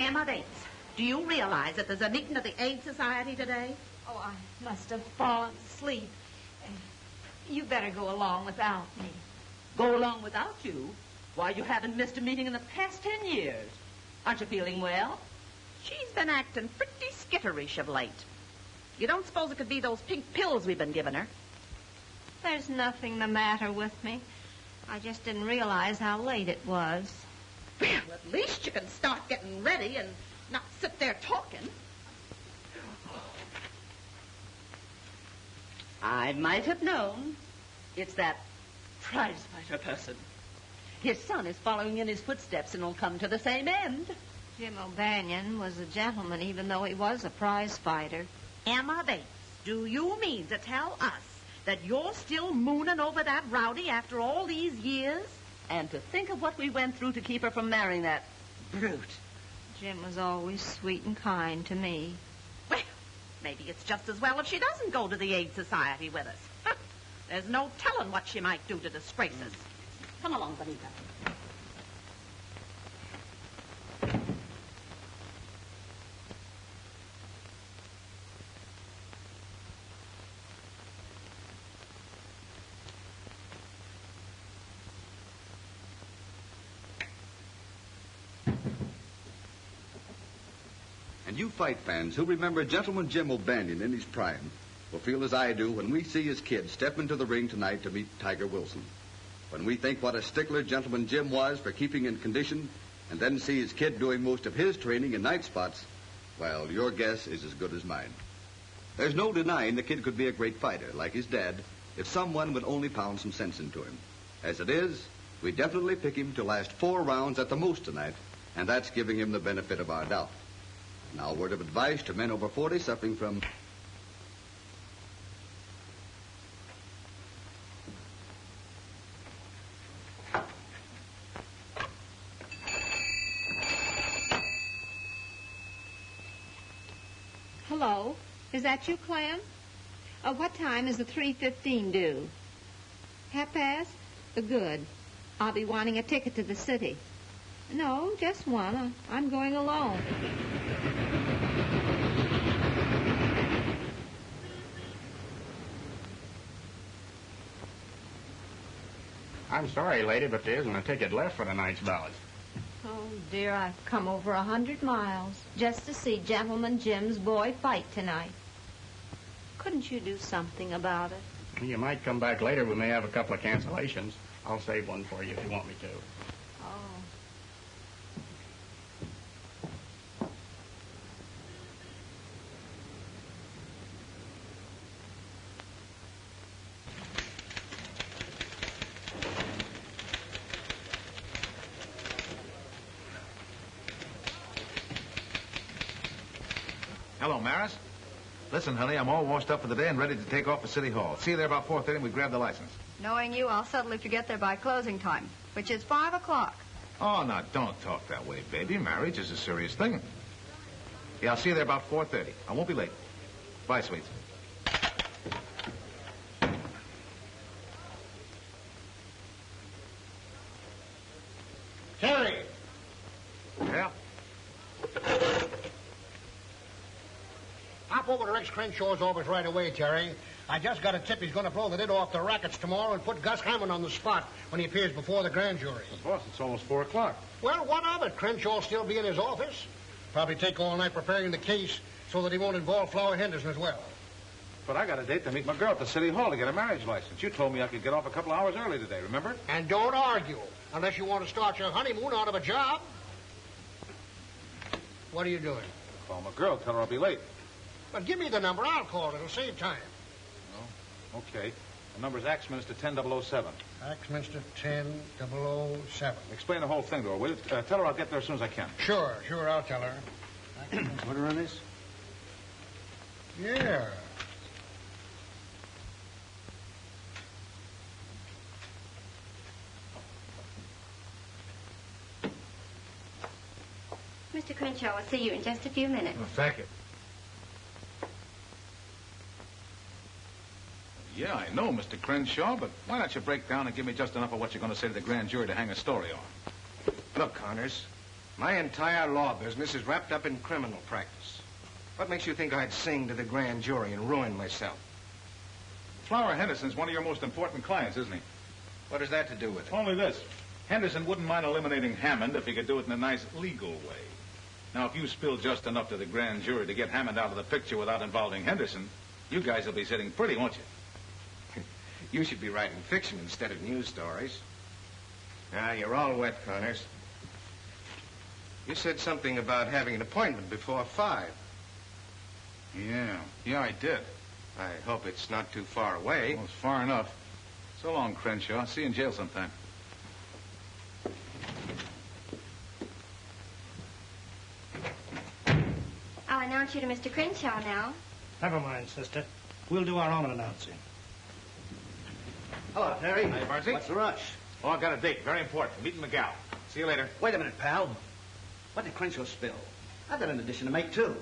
Amadeus, do you realize that there's a meeting of the Aid Society today? Oh, I must have fallen asleep. You better go along without me. Go along without you? Why, you haven't missed a meeting in the past 10 years. Aren't you feeling well? She's been acting pretty skitterish of late. You don't suppose it could be those pink pills we've been giving her? There's nothing the matter with me. I just didn't realize how late it was. Well, at least you can start getting ready and not sit there talking. I might have known. It's that prize fighter person. His son is following in his footsteps and will come to the same end. Jim O'Banion was a gentleman, even though he was a prize fighter. Emma Bates, do you mean to tell us that you're still mooning over that rowdy after all these years? And to think of what we went through to keep her from marrying that brute. Jim was always sweet and kind to me. Well, maybe it's just as well if she doesn't go to the Aid Society with us. There's no telling what she might do to disgrace us. Come along, Benita. And you fight fans who remember Gentleman Jim O'Banion in his prime will feel as I do when we see his kid step into the ring tonight to meet Tiger Wilson. When we think what a stickler Gentleman Jim was for keeping in condition and then see his kid doing most of his training in night spots, well, your guess is as good as mine. There's no denying the kid could be a great fighter, like his dad, if someone would only pound some sense into him. As it is, we definitely pick him to last 4 rounds at the most tonight, and that's giving him the benefit of our doubt. Now, a word of advice to men over 40 suffering from... Hello? Is that you, Clem? What time is the 3:15 due? 1:30? Good. I'll be wanting a ticket to the city. No, just one. I'm going alone. I'm sorry, lady, but there isn't a ticket left for tonight's ballot. Oh, dear, I've come over 100 miles just to see Gentleman Jim's boy fight tonight. Couldn't you do something about it? You might come back later. We may have a couple of cancellations. I'll save one for you if you want me to. Oh. Hello, Maris. Listen, honey, I'm all washed up for the day and ready to take off for City Hall. See you there about 4:30 and we grab the license. Knowing you, I'll settle if you get there by closing time, which is 5 o'clock. Oh, now, don't talk that way, baby. Marriage is a serious thing. Yeah, I'll see you there about 4:30. I won't be late. Bye, sweets. Terry! Yeah? Hop over to Rex Crenshaw's office right away, Terry. I just got a tip he's going to blow the lid off the rackets tomorrow and put Gus Hymer on the spot when he appears before the grand jury. Boss, it's almost 4 o'clock. Well, what of it? Crenshaw'll still be in his office. Probably take all night preparing the case so that he won't involve Flower Henderson as well. But I got a date to meet my girl at the City Hall to get a marriage license. You told me I could get off a couple hours early today, remember? And don't argue, unless you want to start your honeymoon out of a job. What are you doing? Call my girl, tell her I'll be late. But give me the number. I'll call. It'll save time. Oh, okay. The number's Axminster 10007. Axminster 10007. Explain the whole thing to her, will you? Tell her I'll get there as soon as I can. Sure, I'll tell her. Put her on this? Yeah. Mr. Crenshaw will see you in just a few minutes. Oh, thank you. Yeah, I know, Mr. Crenshaw, but why don't you break down and give me just enough of what you're going to say to the grand jury to hang a story on? Look, Connors, My entire law business is wrapped up in criminal practice. What makes you think I'd sing to the grand jury and ruin myself? Flower Henderson's one of your most important clients, isn't he? What has that to do with it? Only this. Henderson wouldn't mind eliminating Hammond if he could do it in a nice legal way. Now, if you spill just enough to the grand jury to get Hammond out of the picture without involving Henderson, you guys will be sitting pretty, won't you? You should be writing fiction instead of news stories. Now, you're all wet, Connors. You said something about having an appointment before 5. Yeah, I did. I hope it's not too far away. Well, it's far enough. So long, Crenshaw. See you in jail sometime. I'll announce you to Mr. Crenshaw now. Never mind, sister. We'll do our own announcing. Hello, Terry. Hey, Barnsley. What's the rush? Oh, I've got a date. Very important. Meeting McGow. See you later. Wait a minute, pal. What did Crenshaw spill? I've got an addition to make, too.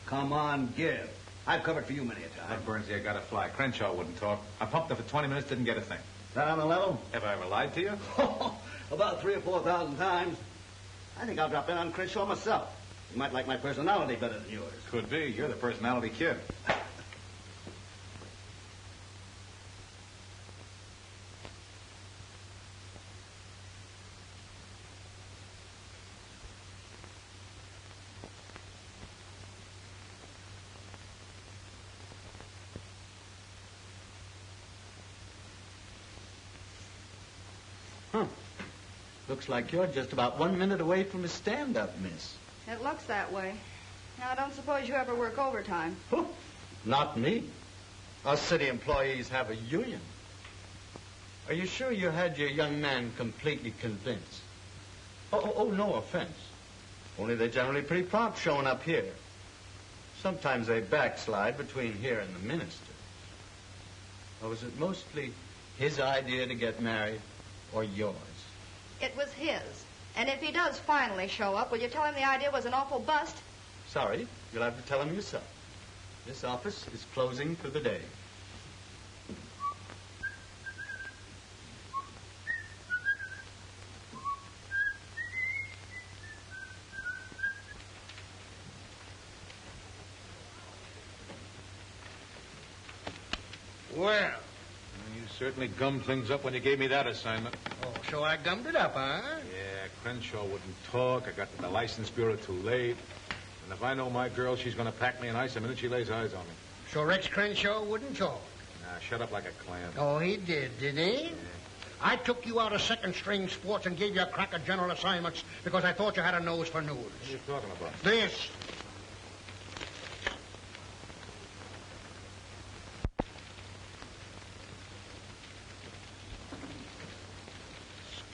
Come on, give. I've covered for you many a time. Look, Burnsley, I got to fly. Crenshaw wouldn't talk. I pumped her for 20 minutes, didn't get a thing. That on the level? Have I ever lied to you? About 3,000 or 4,000 times. I think I'll drop in on Crenshaw myself. You might like my personality better than yours. Could be. You're the personality kid. Looks like you're just about 1 minute away from a stand-up, miss. It looks that way. Now, I don't suppose you ever work overtime. Not me. Us city employees have a union. Are you sure you had your young man completely convinced? Oh, no offense. Only they're generally pretty prompt showing up here. Sometimes they backslide between here and the minister. Or was it mostly his idea to get married or yours? It was his. And if he does finally show up, will you tell him the idea was an awful bust? Sorry, you'll have to tell him yourself. This office is closing for the day. Well. You certainly gummed things up when you gave me that assignment. Oh, so I gummed it up, huh? Yeah, Crenshaw wouldn't talk. I got to the license bureau too late. And if I know my girl, she's going to pack me an ice the minute she lays eyes on me. So Rex Crenshaw wouldn't talk? Nah, shut up like a clam. Oh, he did he? Yeah. I took you out of second-string sports and gave you a crack at general assignments because I thought you had a nose for news. What are you talking about? This.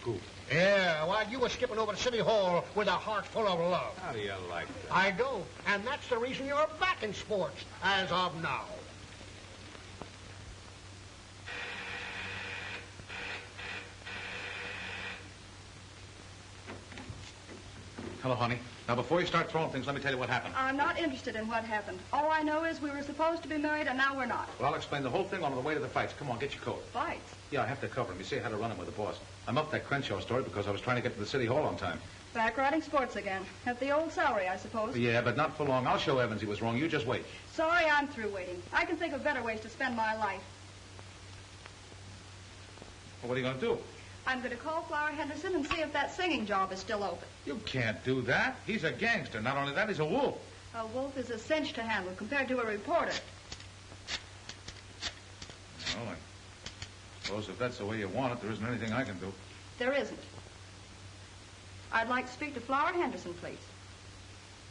Scoop. Yeah, while you were skipping over to City Hall with a heart full of love. How do you like that? I do, and that's the reason you're back in sports, as of now. Hello, honey. Now, before you start throwing things, let me tell you what happened. I'm not interested in what happened. All I know is we were supposed to be married, and now we're not. Well, I'll explain the whole thing on the way to the fights. Come on, get your coat. Fights? Yeah, I have to cover him. You see, I had to run him with the boss. I'm up that Crenshaw story because I was trying to get to the City Hall on time. Back riding sports again. At the old salary, I suppose. Yeah, but not for long. I'll show Evans he was wrong. You just wait. Sorry, I'm through waiting. I can think of better ways to spend my life. Well, what are you going to do? I'm going to call Flower Henderson and see if that singing job is still open. You can't do that. He's a gangster. Not only that, he's a wolf. A wolf is a cinch to handle compared to a reporter. Well, I suppose if that's the way you want it, there isn't anything I can do. There isn't. I'd like to speak to Flower Henderson, please.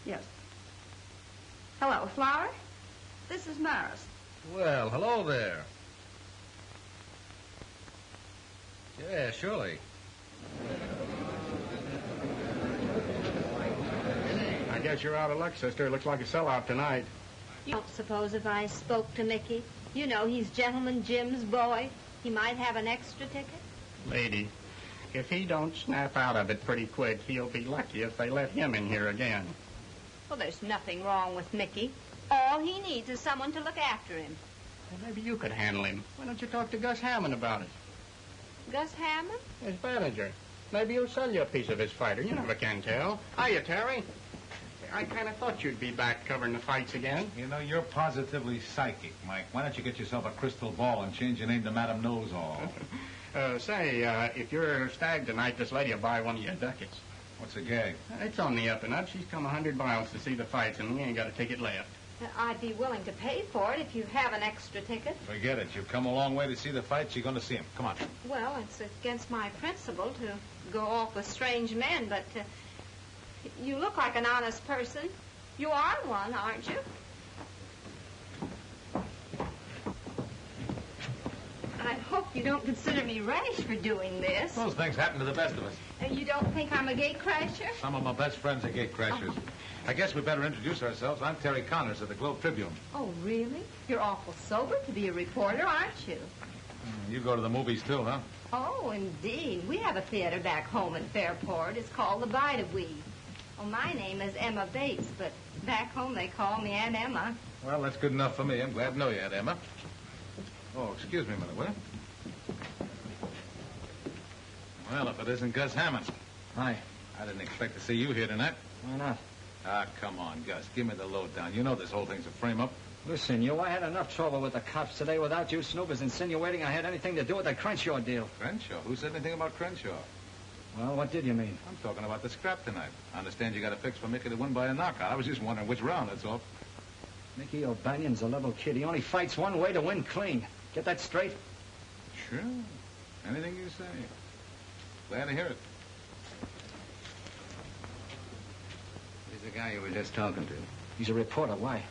Yes. Hello, Flower? This is Maris. Well, hello there. Yeah, surely. I guess you're out of luck, sister. Looks like a sellout tonight. You don't suppose if I spoke to Mickey, you know he's Gentleman Jim's boy, he might have an extra ticket? Lady, if he don't snap out of it pretty quick, he'll be lucky if they let him in here again. Well, there's nothing wrong with Mickey. All he needs is someone to look after him. Well, maybe you could handle him. Why don't you talk to Gus Hammond about it? Gus Hammond? His manager. Maybe he'll sell you a piece of his fighter. You never can tell. Hiya, Terry. I kind of thought you'd be back covering the fights again. You know, you're positively psychic, Mike. Why don't you get yourself a crystal ball and change your name to Madam Knows-All? If you're stag tonight, this lady will buy one of your ducats. What's the gag? It's on the up and up. She's come 100 miles to see the fights, and we ain't got a ticket left. I'd be willing to pay for it if you have an extra ticket. Forget it. You've come a long way to see the fights. You're going to see them. Come on. Well, it's against my principle to go off with strange men, but you look like an honest person. You are one, aren't you? I hope you don't consider me rash for doing this. Those things happen to the best of us. And you don't think I'm a gate crasher? Some of my best friends are gate crashers. I guess we better introduce ourselves. I'm Terry Connors of the Globe Tribune. Oh, really? You're awful sober to be a reporter, aren't you? You go to the movies, too, huh? Oh, indeed. We have a theater back home in Fairport. It's called the Bite of Weed. Well, my name is Emma Bates, but back home they call me Aunt Emma. Well, that's good enough for me. I'm glad to know you, Aunt Emma. Oh, excuse me a minute, will you? Well, if it isn't Gus Hammond. Hi. I didn't expect to see you here tonight. Why not? Ah, come on, Gus. Give me the lowdown. You know this whole thing's a frame-up. Listen, I had enough trouble with the cops today without you snoopers insinuating I had anything to do with the Crenshaw deal. Crenshaw? Who said anything about Crenshaw? Well, what did you mean? I'm talking about the scrap tonight. I understand you got a fix for Mickey to win by a knockout. I was just wondering which round, that's all. Mickey O'Banion's a level kid. He only fights one way to win clean. Get that straight? Sure. Anything you say. Glad to hear it. He's the guy you were just talking to. He's a reporter. Why?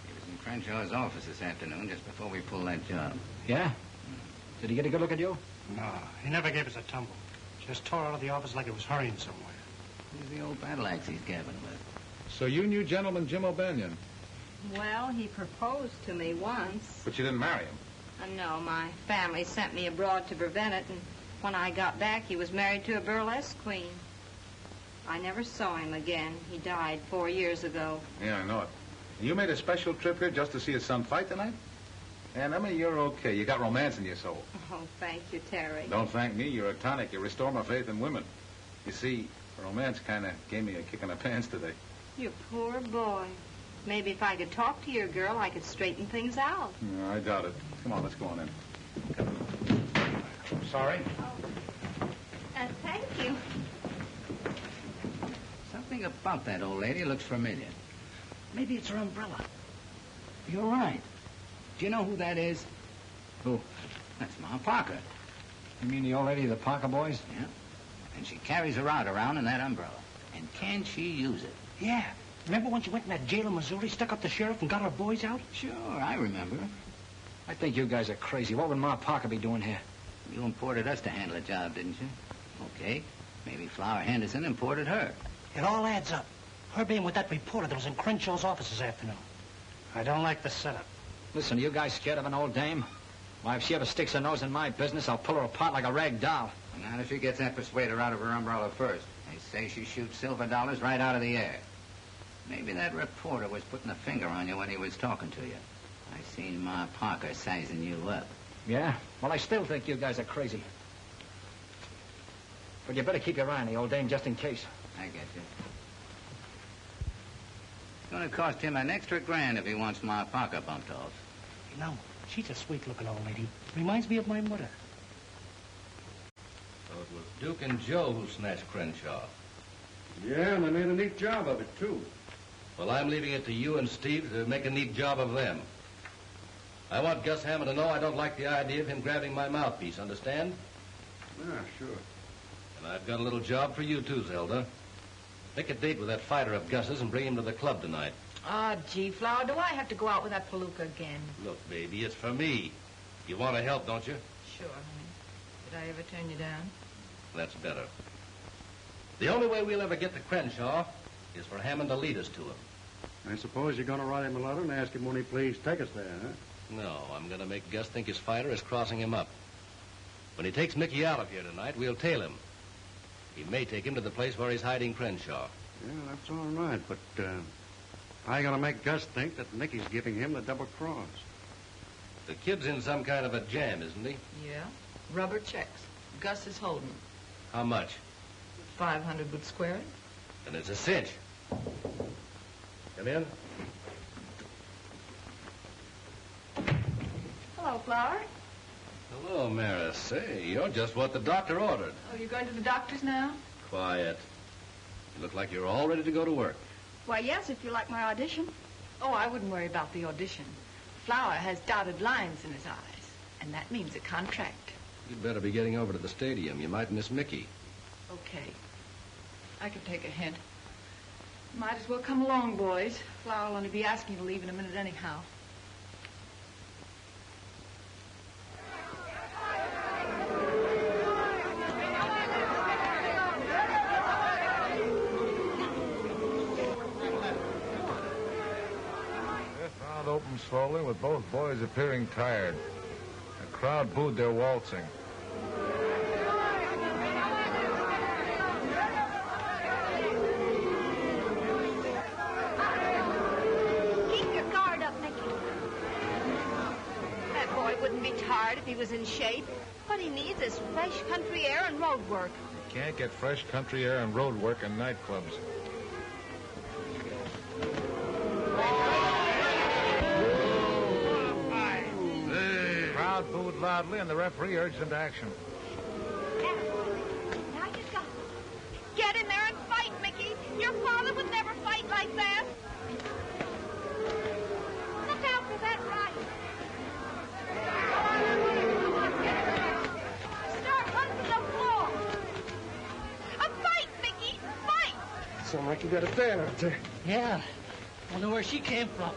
He was in Crenshaw's office this afternoon just before we pulled that job. Yeah? Did he get a good look at you? No, he never gave us a tumble. Just tore out of the office like it was hurrying somewhere. He's the old battle axe he's gabbing with. So you knew gentleman Jim O'Banion? Well, he proposed to me once. But you didn't marry him? No, my family sent me abroad to prevent it, and when I got back, he was married to a burlesque queen. I never saw him again. He died 4 years ago. Yeah, I know it. You made a special trip here just to see his son fight tonight? And Emma, you're okay. You got romance in your soul. Oh, thank you, Terry. Don't thank me. You're a tonic. You restore my faith in women. You see, romance kind of gave me a kick in the pants today. You poor boy. Maybe if I could talk to your girl, I could straighten things out. No, I doubt it. Come on, let's go on in. I'm sorry. Thank you. Something about that old lady looks familiar. Maybe it's her umbrella. You're right. Do you know who that is? Who? That's Ma Parker. You mean the old lady of the Parker boys? Yeah. And she carries her out around in that umbrella. And can she use it? Yeah. Remember when she went in that jail in Missouri, stuck up the sheriff, and got her boys out? Sure, I remember. I think you guys are crazy. What would Ma Parker be doing here? You imported us to handle a job, didn't you? Okay. Maybe Flower Henderson imported her. It all adds up. Her being with that reporter that was in Crenshaw's office this afternoon. I don't like the setup. Listen, are you guys scared of an old dame? Why, if she ever sticks her nose in my business, I'll pull her apart like a rag doll. Not if she gets that persuader out of her umbrella first. They say she shoots silver dollars right out of the air. Maybe that reporter was putting a finger on you when he was talking to you. I seen Ma Parker sizing you up. Yeah? Well, I still think you guys are crazy. But you better keep your eye on the old dame just in case. I get you. It's going to cost him an extra grand if he wants Ma Parker bumped off. You know, she's a sweet-looking old lady. Reminds me of my mother. So it was Duke and Joe who snatched Crenshaw. Yeah, and they made a neat job of it, too. Well, I'm leaving it to you and Steve to make a neat job of them. I want Gus Hammond to know I don't like the idea of him grabbing my mouthpiece, understand? Yeah, sure. And I've got a little job for you, too, Zelda. Make a date with that fighter of Gus's and bring him to the club tonight. Oh, gee, Flower, do I have to go out with that palooka again? Look, baby, it's for me. You want to help, don't you? Sure, honey. Did I ever turn you down? That's better. The only way we'll ever get to Crenshaw is for Hammond to lead us to him. I suppose you're going to write him a letter and ask him when he please take us there, huh? No, I'm going to make Gus think his fighter is crossing him up. When he takes Mickey out of here tonight, we'll tail him. He may take him to the place where he's hiding Crenshaw. Yeah, that's all right, but I got to make Gus think that Mickey's giving him the double cross. The kid's in some kind of a jam, isn't he? Yeah. Rubber checks. Gus is holding them. How much? 500 would square it. Then it's a cinch. Come in. Hello, Flower. Hello, Maris. Say, you're just what the doctor ordered. Oh, you're going to the doctor's now? Quiet. You look like you're all ready to go to work. Why, yes, if you like my audition. Oh, I wouldn't worry about the audition. Flower has dotted lines in his eyes, and that means a contract. You'd better be getting over to the stadium. You might miss Mickey. Okay. I can take a hint. Might as well come along, boys. Flower will only be asking you to leave in a minute anyhow. Opened slowly, with both boys appearing tired. The crowd booed their waltzing. Keep your guard up, Mickey. That boy wouldn't be tired if he was in shape. What he needs is fresh country air and road work. You can't get fresh country air and road work in nightclubs. Booed loudly, and the referee urged him to action. Now you got it. Get in there and fight, Mickey. Your father would never fight like that. Look out for that right. Start running to the floor. A fight, Mickey. Fight. Sound like you got a fan out there. Yeah. Wonder where she came from.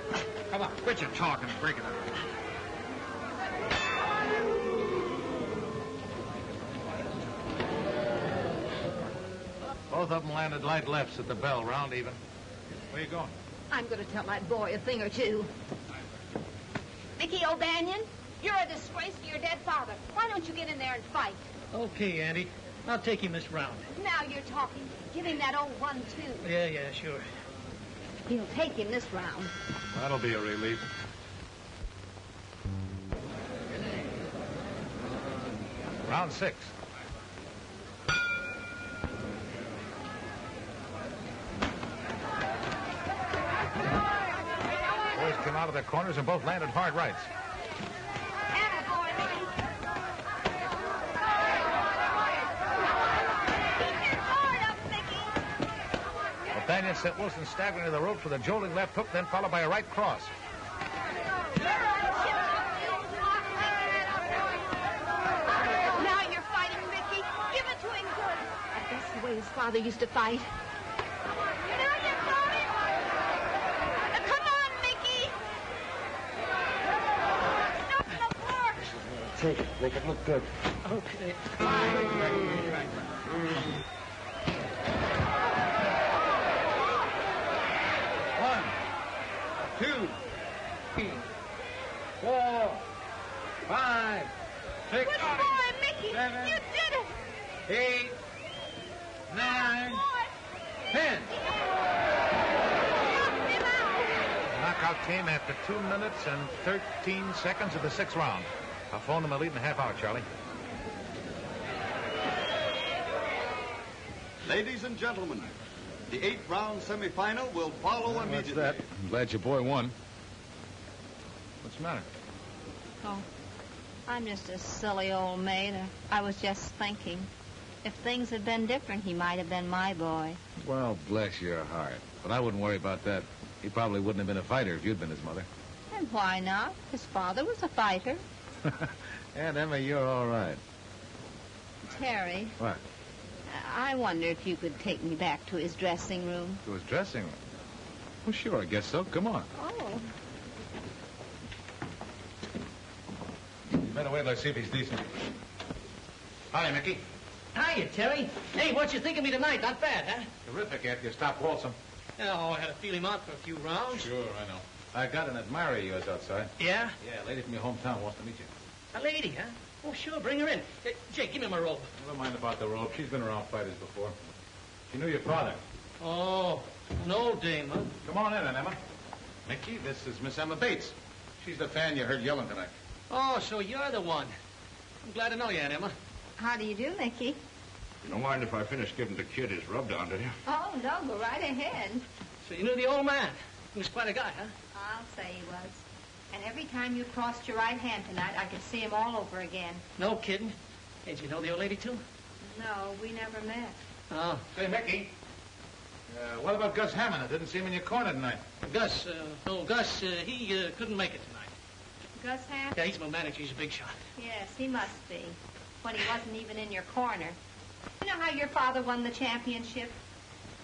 Come on, quit your talking and break it up. Both of them landed light lefts at the bell, round even. Where you going? I'm going to tell my boy a thing or two. Mickey O'Banion, you're a disgrace to your dead father. Why don't you get in there and fight? Okay, Andy. I'll take him this round. Now you're talking. Give him that old 1-2. Yeah, sure. He'll take him this round. That'll be a relief. Round 6. Boys came out of their corners and both landed hard rights. O'Banion sent Wilson staggering to the ropes with a jolting left hook, then followed by a right cross. Now you're fighting, Mickey. Give it to him good. That's the way his father used to fight. Now you got it. Come on, Mickey. Stop the floor. Take it. Make it look good. Okay. One, 2, 3, 4, 5, 6, Good boy, Mickey. 7, You did it. 8, 9, 10. Knockout came after 2 minutes and 13 seconds of the 6th round. I'll phone them a lead in a half hour, Charlie. Ladies and gentlemen, the 8th round semifinal will follow immediately. What's that? I'm glad your boy won. What's the matter? Oh, I'm just a silly old maid. I was just thinking. If things had been different, he might have been my boy. Well, bless your heart. But I wouldn't worry about that. He probably wouldn't have been a fighter if you'd been his mother. And why not? His father was a fighter. Aunt Emma, you're all right. Terry, What? I wonder if you could take me back to his dressing room. To his dressing room? Well, sure, I guess so. Come on. Oh. You better wait till I see if he's decent. Howdy, Mickey. Hiya, Terry. Hey, what you think of me tonight? Not bad, huh? Terrific after you stopped waltzing. Oh, I had to feel him out for a few rounds. Sure, I know. I got an admirer of yours outside. Yeah? Yeah, a lady from your hometown wants to meet you. A lady, huh? Oh, sure, bring her in. Jake, give me my robe. Never mind about the robe. She's been around fighters before. She knew your father. Oh, an old dame, huh? Come on in, Aunt Emma. Mickey, this is Miss Emma Bates. She's the fan you heard yelling tonight. Oh, so you're the one. I'm glad to know you, Aunt Emma. How do you do, Mickey? You don't mind if I finish giving the kid his rub down, do you? Oh, no, go right ahead. So you knew the old man. He was quite a guy, huh? I'll say he was. And every time you crossed your right hand tonight, I could see him all over again. No kidding. Hey, did you know the old lady, too? No, we never met. Oh. Say, Mickey, what about Gus Hammond? I didn't see him in your corner tonight. Gus, he couldn't make it tonight. Gus Hammond? Yeah, he's my manager. He's a big shot. Yes, he must be. When he wasn't even in your corner. You know how your father won the championship?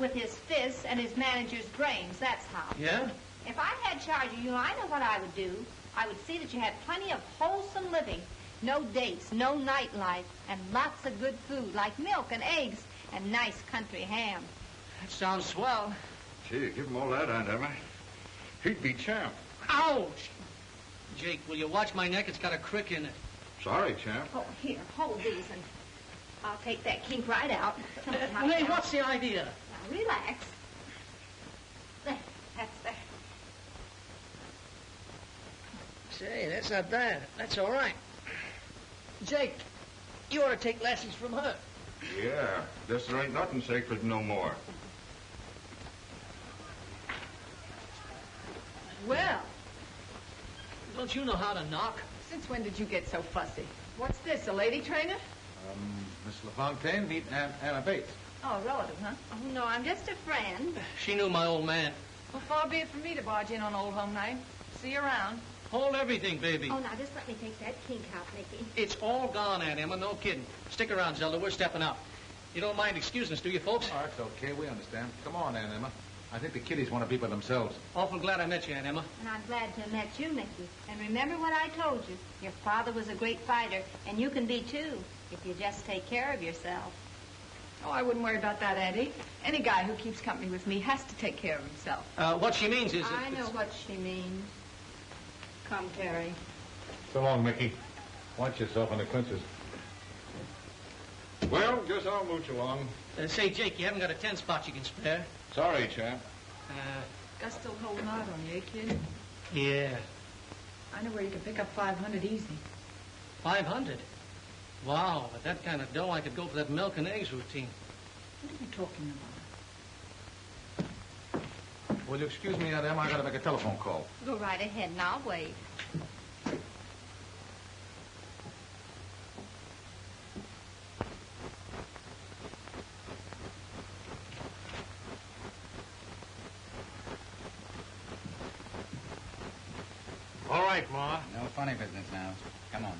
With his fists and his manager's brains, that's how. Yeah? If I had charge of you, I know what I would do. I would see that you had plenty of wholesome living. No dates, no nightlife, and lots of good food, like milk and eggs and nice country ham. That sounds swell. Gee, give him all that, Aunt Emma. He'd be champ. Ouch! Jake, will you watch my neck? It's got a crick in it. Sorry, champ. Oh, here, hold these, and I'll take that kink right out. Hey, what's the idea? Now, relax. There, that's there. Say, that's not bad. That's all right. Jake, you ought to take lessons from her. Yeah, this there ain't nothing sacred no more. Well, Don't you know how to knock? since when did you get so fussy? What's this, a lady trainer? Miss LaFontaine, meet Anna Bates. Oh, a relative, huh? Oh, no, I'm just a friend. She knew my old man. Well, far be it from me to barge in on old home night. See you around. Hold everything, baby. Oh, now, just let me take that kink out, Mickey. It's all gone, Aunt Emma. No kidding. Stick around, Zelda. We're stepping up. You don't mind excusing us, do you, folks? Oh, that's okay. We understand. Come on, Aunt Emma. I think the kiddies want to be by themselves. Awful glad I met you, Aunt Emma. And I'm glad to have met you, Mickey. And remember what I told you. Your father was a great fighter, and you can be, too, if you just take care of yourself. Oh, I wouldn't worry about that, Eddie. Any guy who keeps company with me has to take care of himself. What she means is... I know what she means. Come, Terry. So long, Mickey. Watch yourself on the clinches. Well, guess I'll mooch along. Say, Jake, you haven't got a 10 spot you can spare? Sorry, champ. Gus still holding out on you, eh, kid? Yeah. I know where you can pick up 500 easy. 500? Wow, with that kind of dough, I could go for that milk and eggs routine. What are you talking about? Will you excuse me, Aunt Emma? I gotta make a telephone call. Go right ahead, and I'll wait. All right, Ma. No funny business now. Come on.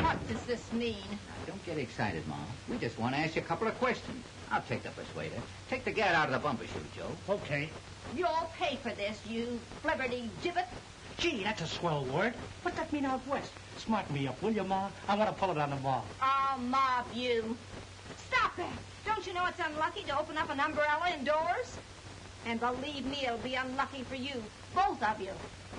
What does this mean? Now, don't get excited, Ma. We just want to ask you a couple of questions. I'll take the persuader. Take the gat out of the bumper chute, Joe. Okay. You'll pay for this, you flibberty gibbet. Gee, that's a swell word. What's that mean out west? Smarten me up, will you, Ma? I want to pull it on the bar. I'll mob you. Stop that. Don't you know it's unlucky to open up an umbrella indoors? And believe me, it'll be unlucky for you, both of you.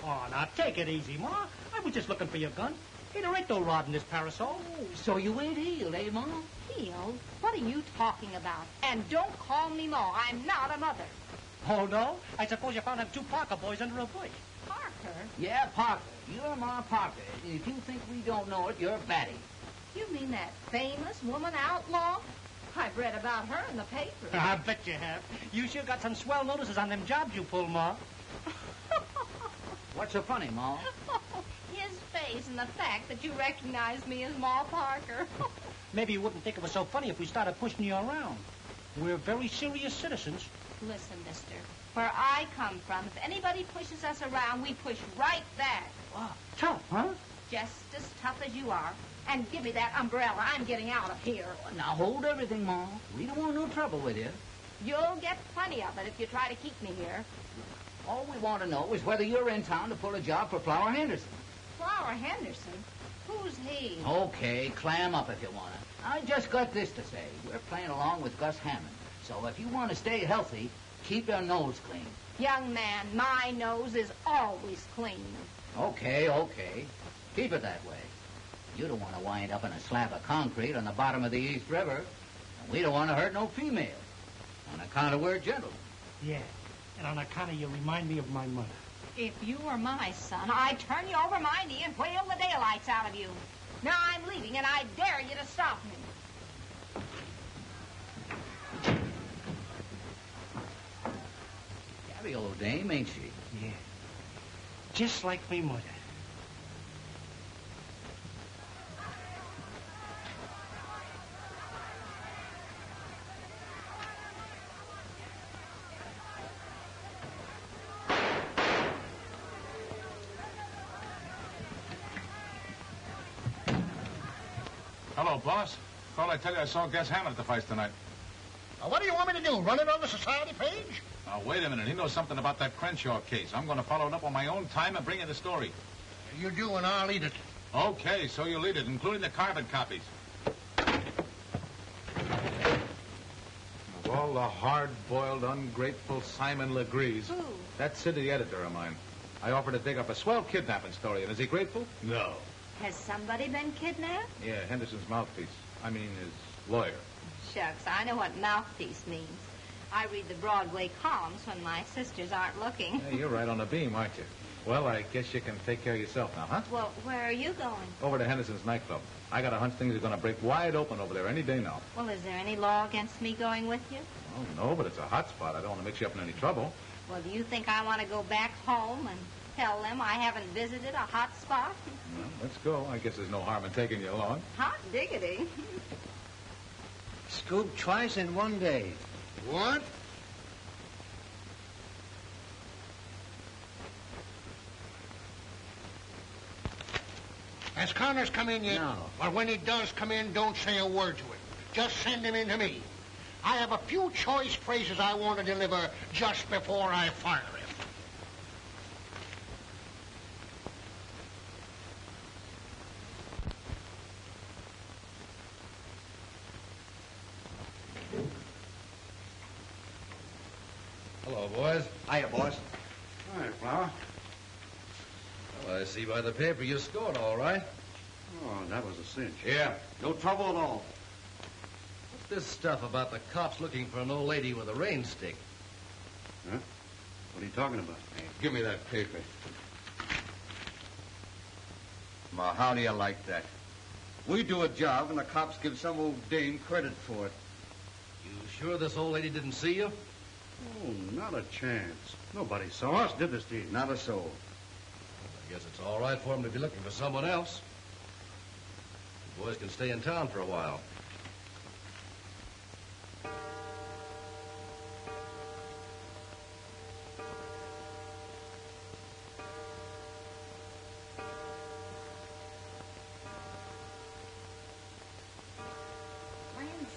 Oh, now, take it easy, Ma. I was just looking for your gun. Hey, there ain't no rod in this parasol. So you ain't healed, eh, Ma? Healed? What are you talking about? And don't call me Ma. I'm not a mother. Oh, no? I suppose you found them 2 Parker boys under a bush. Parker? Yeah, Parker. You're Ma Parker. If you think we don't know it, you're batty. You mean that famous woman outlaw? I've read about her in the paper. I bet you have. You sure got some swell notices on them jobs you pulled, Ma. What's so funny, Ma? His face and the fact that you recognize me as Ma Parker. Maybe you wouldn't think it was so funny if we started pushing you around. We're very serious citizens. Listen, mister, where I come from, if anybody pushes us around, we push right back. Wow, tough, huh? Just as tough as you are. And give me that umbrella. I'm getting out of here. Now hold everything, Ma. We don't want no trouble with you. You'll get plenty of it if you try to keep me here. All we want to know is whether you're in town to pull a job for Flower Henderson. Flower Henderson? Who's he? Okay, clam up if you want to. I just got this to say. We're playing along with Gus Hammond. So if you want to stay healthy, keep your nose clean. Young man, my nose is always clean. Okay. Keep it that way. You don't want to wind up in a slab of concrete on the bottom of the East River. And we don't want to hurt no female. On account of we're gentlemen. Yeah, and on account of you remind me of my mother. If you were my son, I'd turn you over my knee and whale the daylights out of you. Now I'm leaving, and I dare you to stop me. Gabby old dame, ain't she? Yeah. Just like me mother. Hello, boss. Thought I'd tell you I saw Gus Hammond at the fights tonight. What do you want me to do? Run it on the society page? Now, wait a minute. He knows something about that Crenshaw case. I'm going to follow it up on my own time and bring you the story. You do, and I'll eat it. Okay, so you'll eat it, including the carbon copies. Of all the hard-boiled, ungrateful Simon Legrees. Who? That city editor of mine. I offered to dig up a swell kidnapping story, and is he grateful? No. Has somebody been kidnapped? Yeah, Henderson's mouthpiece. I mean, his lawyer. Shucks, I know what mouthpiece means. I read the Broadway columns when my sisters aren't looking. Hey, you're right on the beam, aren't you? Well, I guess you can take care of yourself now, huh? Well, where are you going? Over to Henderson's nightclub. I got a hunch things are going to break wide open over there any day now. Well, is there any law against me going with you? Oh, no, but it's a hot spot. I don't want to mix you up in any trouble. Well, do you think I want to go back home and tell them I haven't visited a hot spot? Well, let's go. I guess there's no harm in taking you along. Hot diggity. Scoop twice in one day. What? Has Connors come in yet? No. Well, when he does come in, don't say a word to him. Just send him in to me. I have a few choice phrases I want to deliver just before I fire him. Hello, boys. Hiya, boss. All right, Flower. Well, I see by the paper you scored all right. Oh, that was a cinch. Yeah. No trouble at all. What's this stuff about the cops looking for an old lady with a rain stick? Huh? What are you talking about? Hey, give me that paper. Ma, how do you like that? We do a job and the cops give some old dame credit for it. You sure this old lady didn't see you? Oh, not a chance. Nobody saw us, did this deed? Not a soul. I guess it's all right for him to be looking for someone else. You boys can stay in town for a while.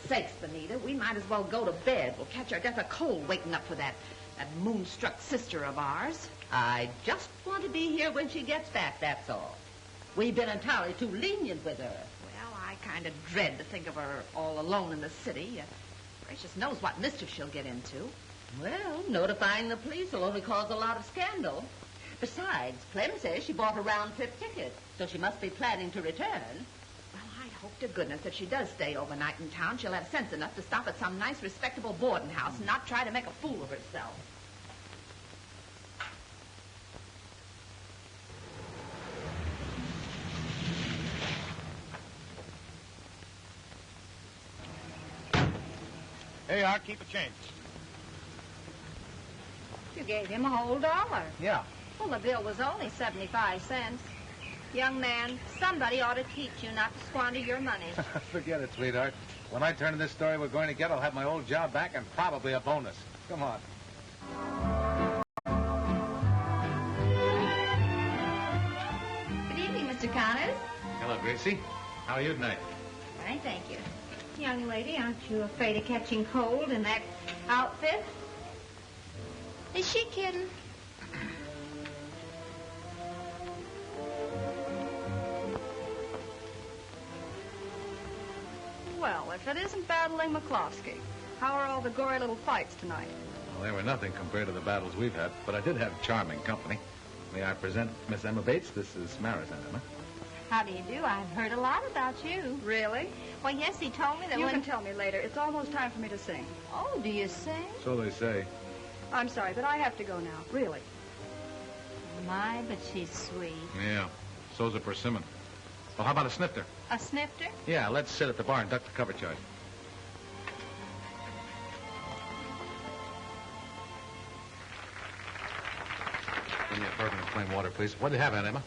Sakes, Benita, we might as well go to bed. We'll catch our death of cold waiting up for that moonstruck sister of ours. I just want to be here when she gets back, that's all. We've been entirely too lenient with her. Well, I kind of dread to think of her all alone in the city. Gracious knows what mischief she'll get into. Well, notifying the police will only cause a lot of scandal. Besides, Clem says she bought a round-trip ticket, so she must be planning to return. Hope to goodness if she does stay overnight in town, she'll have sense enough to stop at some nice, respectable boarding house and not try to make a fool of herself. Hey, Art, keep a change. You gave him a whole $1. Yeah. Well, the bill was only 75 cents. Young man, somebody ought to teach you not to squander your money. Forget it, sweetheart. When I turn in this story we're going to get, I'll have my old job back and probably a bonus. Come on. Good evening, Mr. Connors. Hello, Gracie. How are you tonight? Fine, thank you. Young lady, aren't you afraid of catching cold in that outfit? Is she kidding? Well, if it isn't battling McCloskey, how are all the gory little fights tonight? Well, they were nothing compared to the battles we've had, but I did have charming company. May I present Miss Emma Bates? This is Maris and Emma. How do you do? I've heard a lot about you. Really? Well, yes, he told me that You when... can tell me later. It's almost time for me to sing. Oh, do you sing? So they say. I'm sorry, but I have to go now. Really. My, but she's sweet. Yeah, so's a persimmon. Well, how about a snifter? A snifter? Yeah, let's sit at the bar and duck the cover charge. Give me a bourbon and plain water, please. What do you have, Aunt Emma?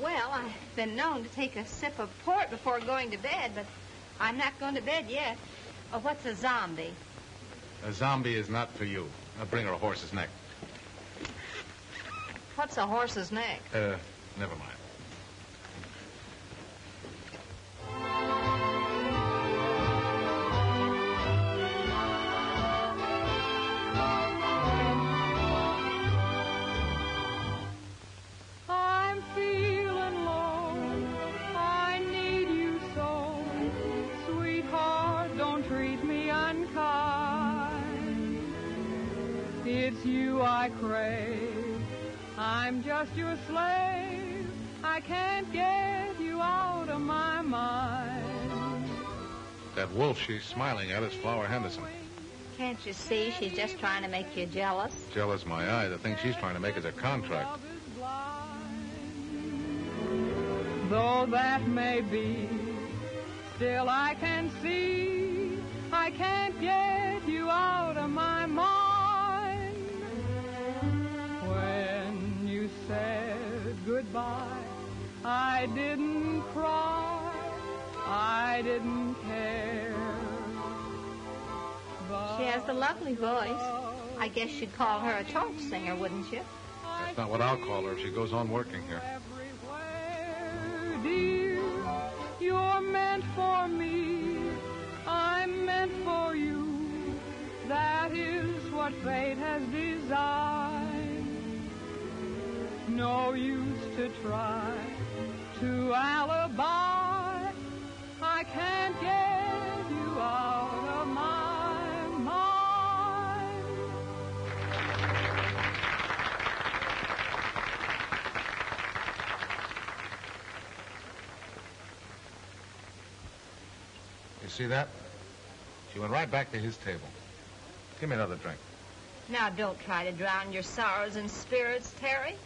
Well, I've been known to take a sip of port before going to bed, but I'm not going to bed yet. Oh, what's a zombie? A zombie is not for you. I'll bring her a horse's neck. What's a horse's neck? Never mind. I'm feeling low. I need you so. Sweetheart, don't treat me unkind. It's you I crave. I'm just your slave. I can't get you out of my mind. That wolf she's smiling at is Flower Henderson. Can't you see she's just trying to make you jealous? Jealous my eye. The thing she's trying to make is a contract. Though that may be, still I can see I can't get you out of my mind. When you said goodbye, I didn't cry, I didn't care. She has the lovely voice. I guess you'd call her a torch singer, wouldn't you? That's not what I'll call her if she goes on working here. Dear, you're meant for me, I'm meant for you. That is what fate has designed. No use to try to alibi. I can't get you out of my mind. You see that? She went right back to his table. Give me another drink. Now, don't try to drown your sorrows in spirits, Terry.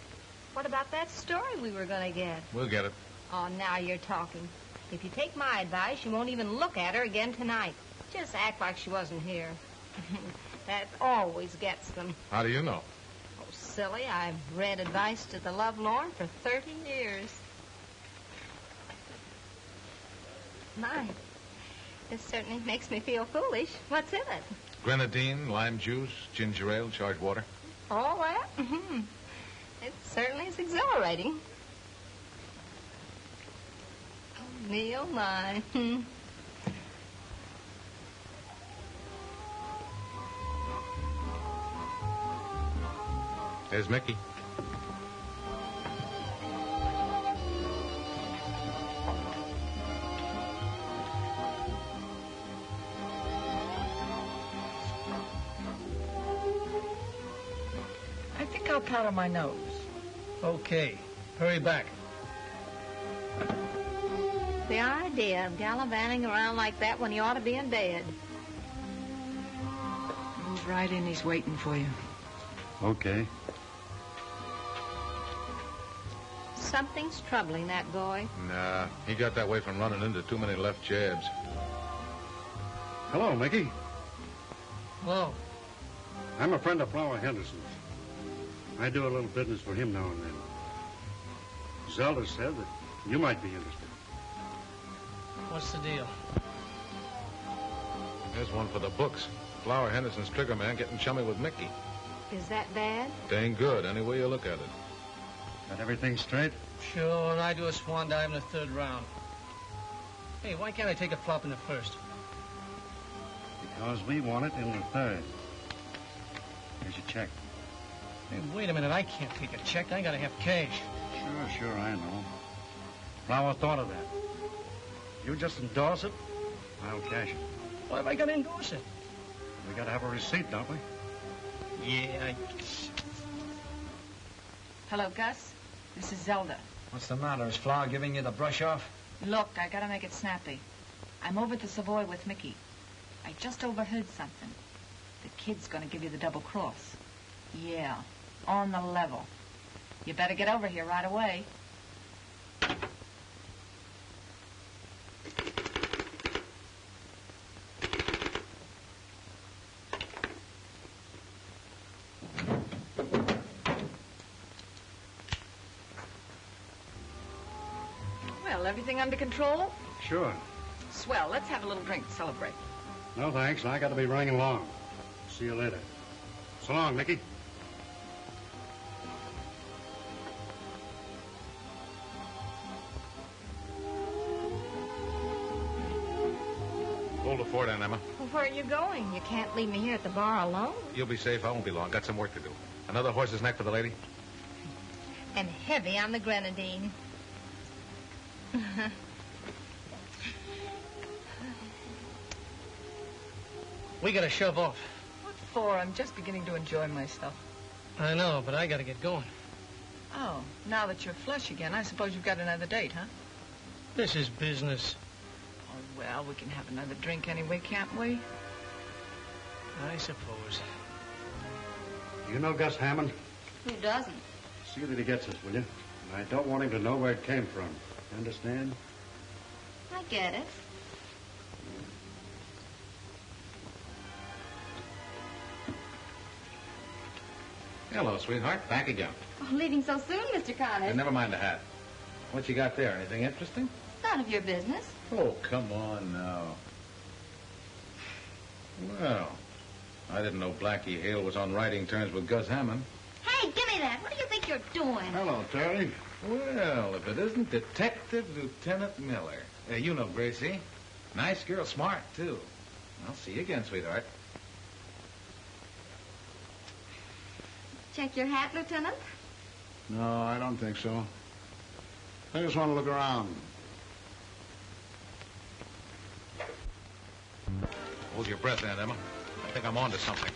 What about that story we were going to get? We'll get it. Oh, now you're talking. If you take my advice, you won't even look at her again tonight. Just act like she wasn't here. That always gets them. How do you know? Oh, silly. I've read advice to the lovelorn for 30 years. My, this certainly makes me feel foolish. What's in it? Grenadine, lime juice, ginger ale, charged water. All that? Mm-hmm. It certainly is exhilarating. Oh, Neil, my. There's Mickey. I think I'll powder my nose. Okay. Hurry back. The idea of gallivanting around like that when you ought to be in bed. Move right in. He's waiting for you. Okay. Something's troubling that boy. Nah, he got that way from running into too many left jabs. Hello, Mickey. Hello. I'm a friend of Flower Henderson's. I do a little business for him now and then. Zelda said that you might be interested. What's the deal? There's one for the books. Flower Henderson's trigger man getting chummy with Mickey. Is that bad? Dang good, any way you look at it. Got everything straight? Sure, and I do a swan dive in the third round. Hey, why can't I take a flop in the first? Because we want it in the third. Here's your check. Hey, wait a minute, I can't take a check. I gotta have cash. Sure, I know. Flower thought of that. You just endorse it, I'll cash it. Why have I gotta endorse it? We gotta have a receipt, don't we? Yeah, Hello, Gus. This is Zelda. What's the matter? Is Flower giving you the brush off? Look, I gotta make it snappy. I'm over at the Savoy with Mickey. I just overheard something. The kid's gonna give you the double cross. Yeah, on the level. You better get over here right away. Well, everything under control? Sure. Swell. Let's have a little drink to celebrate. No, thanks. I got to be running along. See you later. So long, Mickey. Hold the fort, Aunt Emma. Well, where are you going? You can't leave me here at the bar alone. You'll be safe. I won't be long. Got some work to do. Another horse's neck for the lady? And heavy on the grenadine. We gotta shove off. What for? I'm just beginning to enjoy myself. I know, but I gotta get going. Oh, now that you're flush again, I suppose you've got another date, huh? This is business. Oh, well, we can have another drink anyway, can't we? I suppose. You know Gus Hammond? Who doesn't? See that he gets us, will you? And I don't want him to know where it came from. Understand? I get it. Hello, sweetheart. Back again. Oh, leaving so soon, Mr. Connors. Never mind the hat. What you got there? Anything interesting? None of your business. Oh, come on now. Well, I didn't know Blackie Hale was on writing terms with Gus Hammond. Hey, give me that. What do you think you're doing? Hello, Terry. Well, if it isn't Detective Lieutenant Miller. You know Gracie. Nice girl, smart, too. I'll see you again, sweetheart. Check your hat, Lieutenant? No, I don't think so. I just want to look around. Hold your breath, Aunt Emma. I think I'm on to something.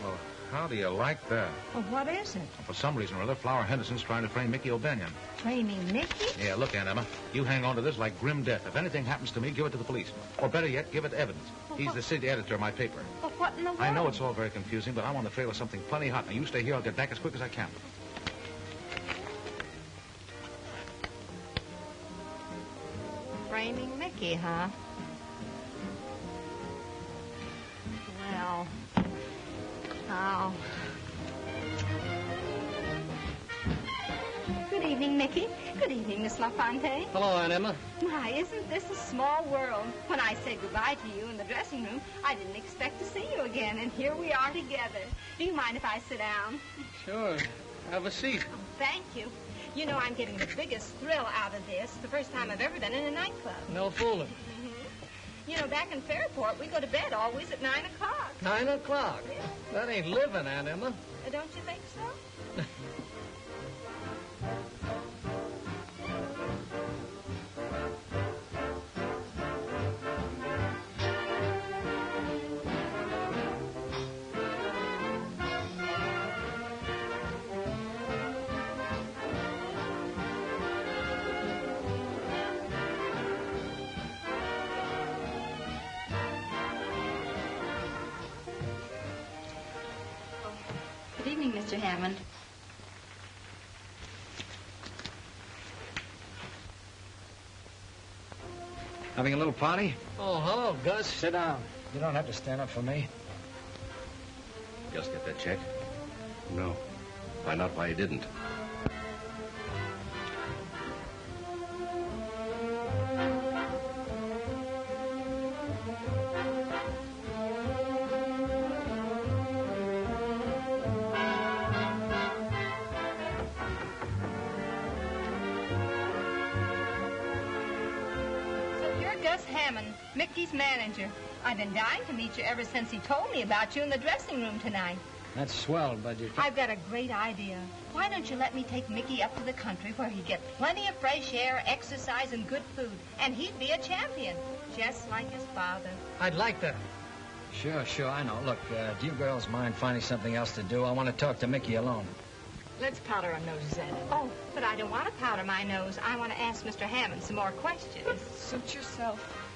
Well, how do you like that? Well, what is it? Well, for some reason or other, Flower Henderson's trying to frame Mickey O'Banion. Framing Mickey? Yeah, look, Aunt Emma, you hang on to this like grim death. If anything happens to me, give it to the police. Or better yet, give it to Evans. He's the city editor of my paper. Well, what in the world? I know it's all very confusing, but I'm on the trail of something plenty hot. Now, you stay here. I'll get back as quick as I can. Framing Mickey, huh? Well, oh. Good evening, Mickey. Good evening, Miss LaFontaine. Hello, Aunt Emma. My, isn't this a small world? When I said goodbye to you in the dressing room, I didn't expect to see you again, and here we are together. Do you mind if I sit down? Sure. Have a seat. Oh, thank you. You know, I'm getting the biggest thrill out of this. The first time I've ever been in a nightclub. No fooling. Mm-hmm. You know, back in Fairport, we go to bed always at 9 o'clock. 9 o'clock? Yeah. That ain't living, Aunt Emma. Don't you think so? Good evening, Mr. Hammond. Having a little party? Oh, hello, Gus. Sit down. You don't have to stand up for me. Just get that check? No. Find out why you didn't. Mickey's manager. I've been dying to meet you ever since he told me about you in the dressing room tonight. That's swell, but you... I've got a great idea. Why don't you let me take Mickey up to the country where he'd get plenty of fresh air, exercise, and good food, and he'd be a champion, just like his father. I'd like that. Sure, I know. Look, do you girls mind finding something else to do? I want to talk to Mickey alone. Let's powder our noses at it. Oh, but I don't want to powder my nose. I want to ask Mr. Hammond some more questions. Suit yourself.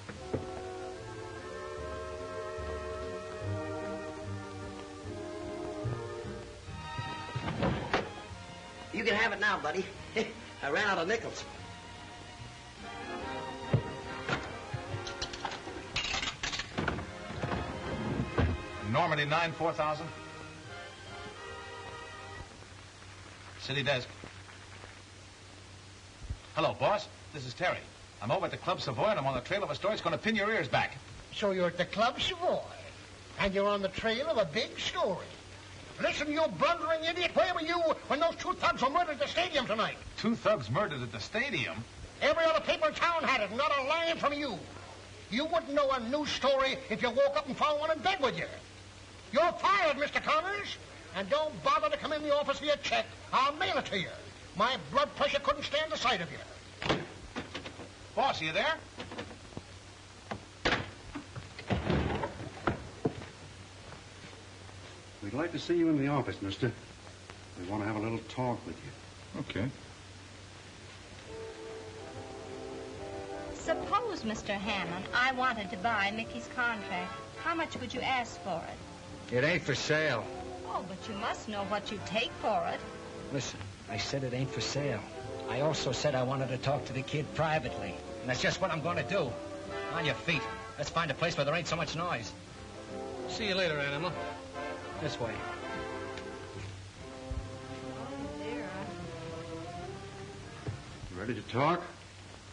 You can have it now, buddy. I ran out of nickels. Normandy 9, 4,000. City desk. Hello, boss. This is Terry. I'm over at the Club Savoy, and I'm on the trail of a story that's going to pin your ears back. So you're at the Club Savoy, and you're on the trail of a big story. Listen, you blundering idiot. Where were you when those two thugs were murdered at the stadium tonight? Two thugs murdered at the stadium? Every other paper in town had it, not a line from you. You wouldn't know a news story if you woke up and found one in bed with you. You're fired, Mr. Connors. And don't bother to come in the office for your check. I'll mail it to you. My blood pressure couldn't stand the sight of you. Boss, are you there? We'd like to see you in the office, mister. We want to have a little talk with you. Okay. Suppose, Mr. Hammond, I wanted to buy Mickey's contract. How much would you ask for it? It ain't for sale. Oh, but you must know what you'd take for it. Listen, I said it ain't for sale. I also said I wanted to talk to the kid privately. And that's just what I'm going to do. On your feet. Let's find a place where there ain't so much noise. See you later, Animal. This way. Oh, dear. You ready to talk?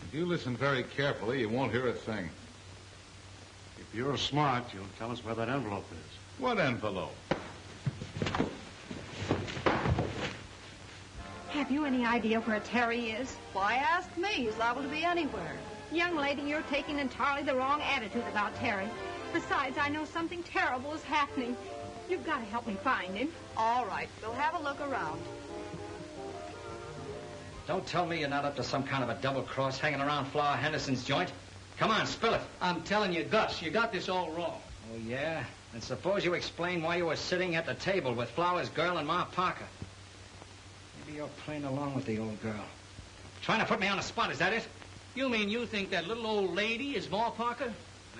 If you listen very carefully, you won't hear a thing. If you're smart, you'll tell us where that envelope is. What envelope? Have you any idea where Terry is? Why ask me? He's liable to be anywhere. Young lady, you're taking entirely the wrong attitude about Terry. Besides, I know something terrible is happening. You've got to help me find him. All right, we'll have a look around. Don't tell me you're not up to some kind of a double cross hanging around Flower Henderson's joint. Come on, spill it. I'm telling you, Gus, you got this all wrong. Oh, yeah? And suppose you explain why you were sitting at the table with Flower's girl and Ma Parker. Maybe you're playing along with the old girl. Trying to put me on the spot, is that it? You mean you think that little old lady is Ma Parker?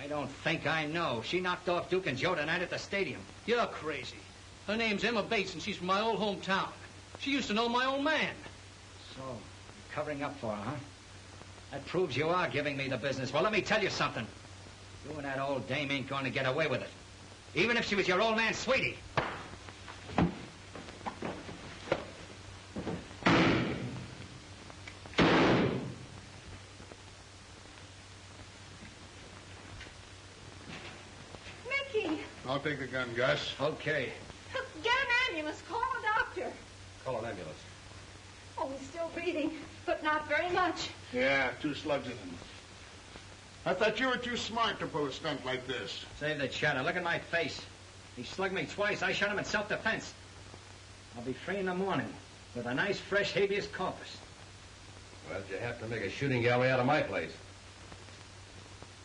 I don't think I know. She knocked off Duke and Joe tonight at the stadium. You're crazy. Her name's Emma Bates, and she's from my old hometown. She used to know my old man. So, you're covering up for her, huh? That proves you are giving me the business. Well, let me tell you something. You and that old dame ain't going to get away with it. Even if she was your old man's sweetie. Mickey! I'll take the gun, Gus. Okay. Get an ambulance. Call a doctor. Call an ambulance. Oh, he's still breathing, but not very much. Yeah, 2 slugs in him. I thought you were too smart to pull a stunt like this. Save the chatter. Look at my face. He slugged me twice. I shot him in self-defense. I'll be free in the morning with a nice, fresh habeas corpus. Well, you have to make a shooting gallery out of my place.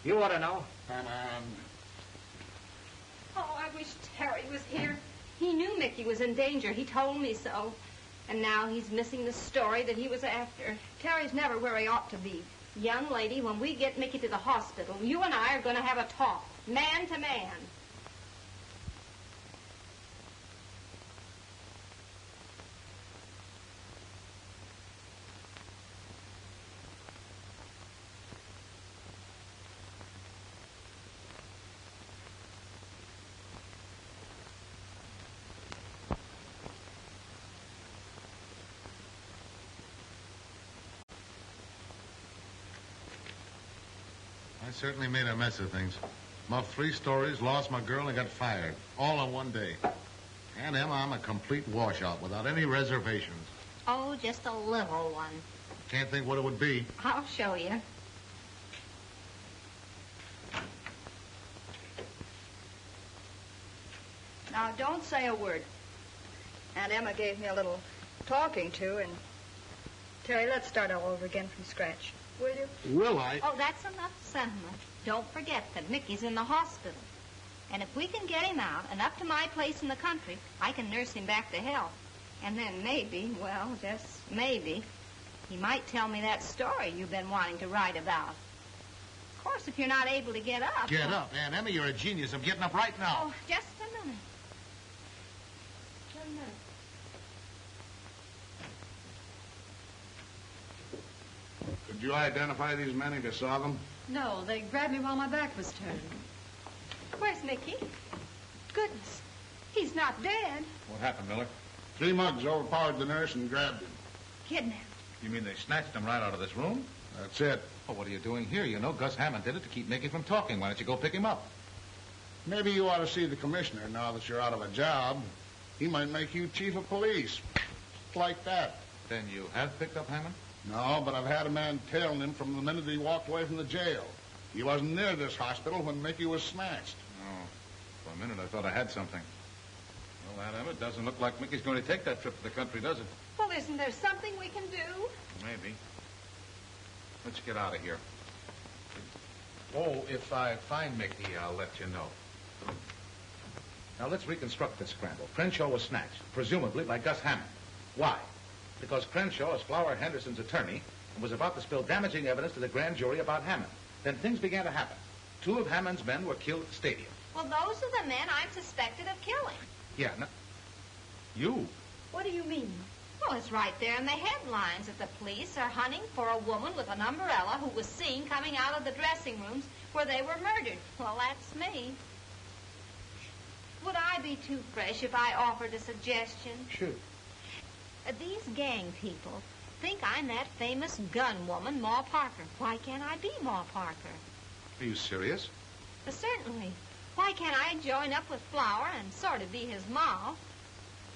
You ought to know. Come on. Oh, I wish Terry was here. He knew Mickey was in danger. He told me so. And now he's missing the story that he was after. Terry's never where he ought to be. Young lady, when we get Mickey to the hospital, you and I are going to have a talk, man to man. I certainly made a mess of things. Muffed 3 stories, lost my girl, and got fired. All in one day. And Emma, I'm a complete washout without any reservations. Oh, just a little one. Can't think what it would be. I'll show you. Now, don't say a word. Aunt Emma gave me a little talking to, and Terry, let's start all over again from scratch. Will you? Will I? Oh, that's enough sentiment. Don't forget that Mickey's in the hospital. And if we can get him out and up to my place in the country, I can nurse him back to health. And then maybe, well, just maybe, he might tell me that story you've been wanting to write about. Of course, if you're not able to get up... Get up, Aunt Emma. You're a genius. I'm getting up right now. Oh, just a minute. Just a minute. Did you identify these men if you saw them? No, they grabbed me while my back was turned. Where's Mickey? Goodness, he's not dead. What happened, Miller? 3 mugs overpowered the nurse and grabbed him. Kidnapped. You mean they snatched him right out of this room? That's it. Well, what are you doing here? You know Gus Hammond did it to keep Mickey from talking. Why don't you go pick him up? Maybe you ought to see the commissioner now that you're out of a job. He might make you chief of police. Just like that. Then you have picked up Hammond? No, but I've had a man tailing him from the minute he walked away from the jail. He wasn't near this hospital when Mickey was snatched. Oh, for a minute I thought I had something. Well, Adam, it doesn't look like Mickey's going to take that trip to the country, does it? Well, isn't there something we can do? Maybe. Let's get out of here. Oh, if I find Mickey, I'll let you know. Now, let's reconstruct this scramble. Crenshaw was snatched, presumably by Gus Hammond. Why? Because Crenshaw is Flower Henderson's attorney and was about to spill damaging evidence to the grand jury about Hammond. Then things began to happen. 2 of Hammond's men were killed at the stadium. Well, those are the men I'm suspected of killing. Yeah, no, you? What do you mean? Well, it's right there in the headlines that the police are hunting for a woman with an umbrella who was seen coming out of the dressing rooms where they were murdered. Well, that's me. Would I be too fresh if I offered a suggestion? Shoot. These gang people think I'm that famous gun woman, Ma Parker. Why can't I be Ma Parker? Are you serious? Certainly. Why can't I join up with Flower and sort of be his ma?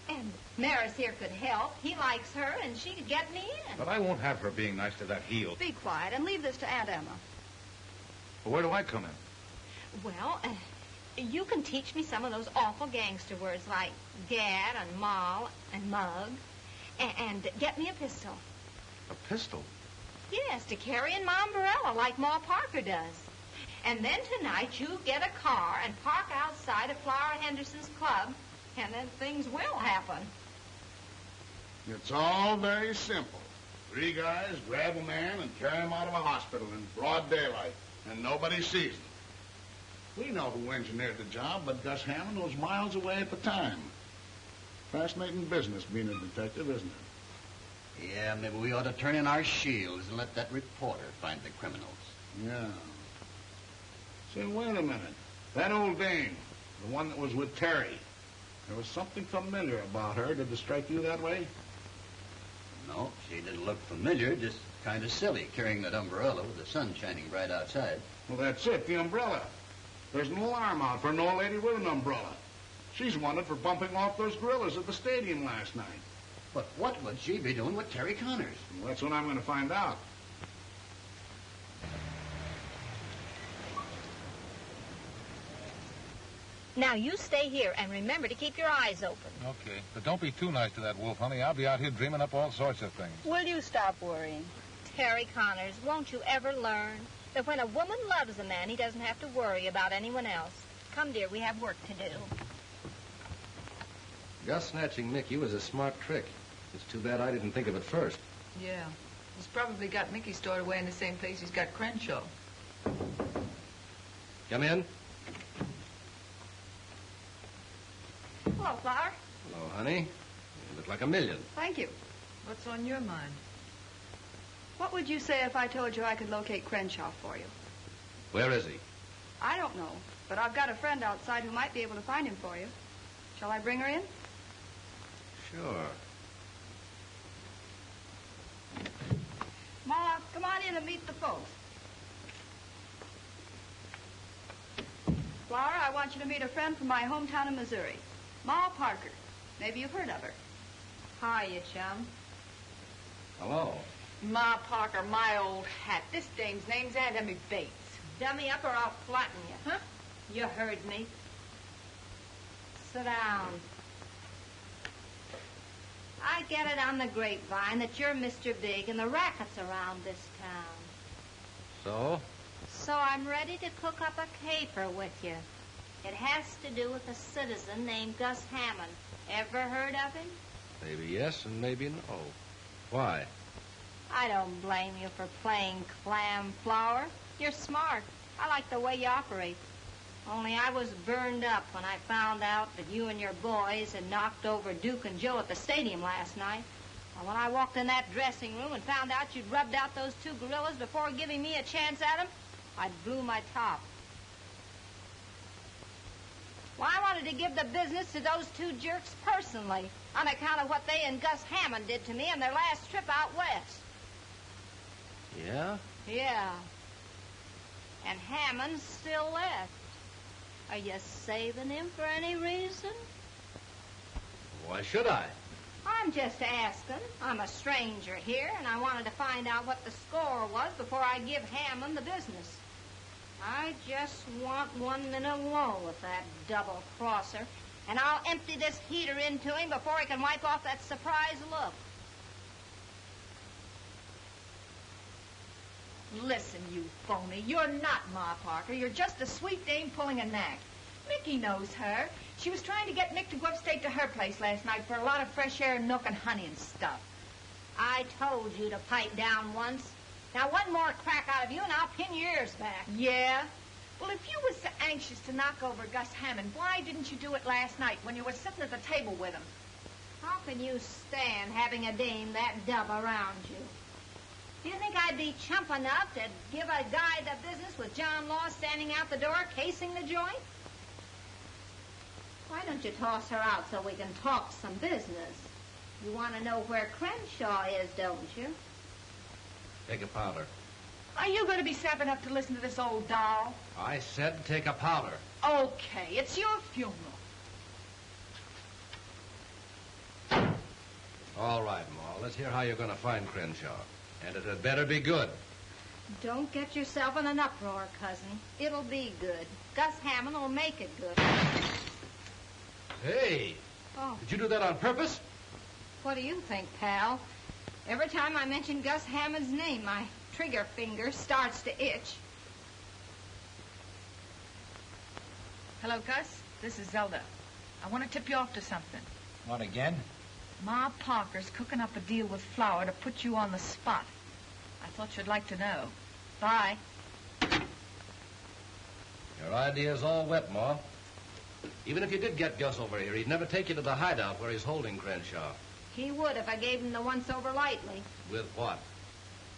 And Maris here could help. He likes her, and she could get me in. But I won't have her being nice to that heel. Be quiet and leave this to Aunt Emma. Well, where do I come in? Well, you can teach me some of those awful gangster words like gad and moll and mug. And get me a pistol. A pistol? Yes, to carry in my umbrella like Ma Parker does. And then tonight you get a car and park outside of Flower Henderson's club, and then things will happen. It's all very simple. 3 guys grab a man and carry him out of a hospital in broad daylight, and nobody sees them. We know who engineered the job, but Gus Hammond was miles away at the time. Fascinating business being a detective, isn't it? Yeah, maybe we ought to turn in our shields and let that reporter find the criminals. Yeah. Say, wait a minute. That old dame, the one that was with Terry, there was something familiar about her. Did it strike you that way? No, she didn't look familiar, just kind of silly, carrying that umbrella with the sun shining bright outside. Well, that's it, the umbrella. There's an alarm out for an old lady with an umbrella. She's wanted for bumping off those gorillas at the stadium last night. But what would she be doing with Terry Connors? Well, that's what I'm going to find out. Now, you stay here and remember to keep your eyes open. Okay, but don't be too nice to that wolf, honey. I'll be out here dreaming up all sorts of things. Will you stop worrying? Terry Connors, won't you ever learn that when a woman loves a man, he doesn't have to worry about anyone else? Come, dear, we have work to do. Gus snatching Mickey was a smart trick. It's too bad I didn't think of it first. Yeah. He's probably got Mickey stored away in the same place he's got Crenshaw. Come in. Hello, Flower. Hello, honey. You look like a million. Thank you. What's on your mind? What would you say if I told you I could locate Crenshaw for you? Where is he? I don't know, but I've got a friend outside who might be able to find him for you. Shall I bring her in? Sure. Ma, come on in and meet the folks. Flower, I want you to meet a friend from my hometown in Missouri. Ma Parker. Maybe you've heard of her. Hiya, chum. Hello. Ma Parker, my old hat. This dame's name's Aunt Emmy Bates. Dummy up or I'll flatten you. Huh? You heard me. Sit down. I get it on the grapevine that you're Mr. Big and the racket's around this town. So? So I'm ready to cook up a caper with you. It has to do with a citizen named Gus Hammond. Ever heard of him? Maybe yes and maybe no. Why? I don't blame you for playing clam, Flower. You're smart. I like the way you operate. Only I was burned up when I found out that you and your boys had knocked over Duke and Joe at the stadium last night. Well, when I walked in that dressing room and found out you'd rubbed out those two gorillas before giving me a chance at them, I blew my top. Well, I wanted to give the business to those two jerks personally on account of what they and Gus Hammond did to me on their last trip out west. Yeah? Yeah. And Hammond's still left. Are you saving him for any reason? Why should I? I'm just asking. I'm a stranger here, and I wanted to find out what the score was before I give Hammond the business. I just want 1 minute alone with that double-crosser, and I'll empty this heater into him before he can wipe off that surprised look. Listen, you phony. You're not Ma Parker. You're just a sweet dame pulling a knack. Mickey knows her. She was trying to get Mick to go upstate to her place last night for a lot of fresh air and milk and honey and stuff. I told you to pipe down once. Now, one more crack out of you, and I'll pin your ears back. Yeah? Well, if you was so anxious to knock over Gus Hammond, why didn't you do it last night when you were sitting at the table with him? How can you stand having a dame that dumb around you? Do you think I'd be chump enough to give a guy the business with John Law standing out the door casing the joint? Why don't you toss her out so we can talk some business? You want to know where Crenshaw is, don't you? Take a powder. Are you going to be sap enough to listen to this old doll? I said take a powder. Okay, it's your funeral. All right, Ma. Let's hear how you're going to find Crenshaw. And it had better be good. Don't get yourself in an uproar, cousin. It'll be good. Gus Hammond will make it good. Hey! Oh. Did you do that on purpose? What do you think, pal? Every time I mention Gus Hammond's name, my trigger finger starts to itch. Hello, Gus. This is Zelda. I want to tip you off to something. What, again? Ma Parker's cooking up a deal with Flower to put you on the spot. I thought you'd like to know. Bye. Your idea's all wet, Ma. Even if you did get Gus over here, he'd never take you to the hideout where he's holding Crenshaw. He would if I gave him the once-over lightly. With what?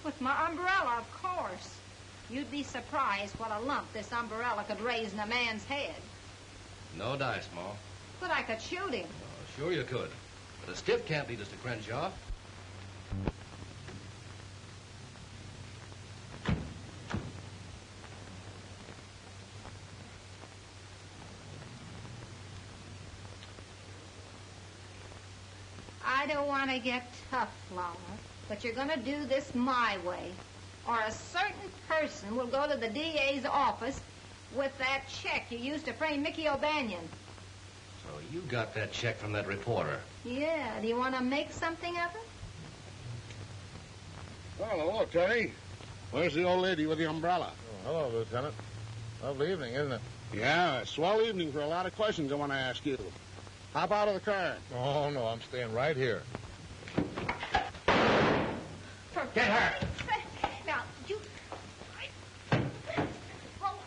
With my umbrella, of course. You'd be surprised what a lump this umbrella could raise in a man's head. No dice, Ma. But I could shoot him. Oh, sure you could. But a stiff can't lead us to Crenshaw. I don't want to get tough, Flower, but you're going to do this my way, or a certain person will go to the DA's office with that check you used to frame Mickey O'Banion. So you got that check from that reporter. Yeah, do you want to make something of it? Well, hello, Terry. Where's the old lady with the umbrella? Oh, hello, Lieutenant. Lovely evening, isn't it? Yeah, a swell evening for a lot of questions I want to ask you. Hop out of the car. Oh, no, I'm staying right here. Get her! Now, you... Oh,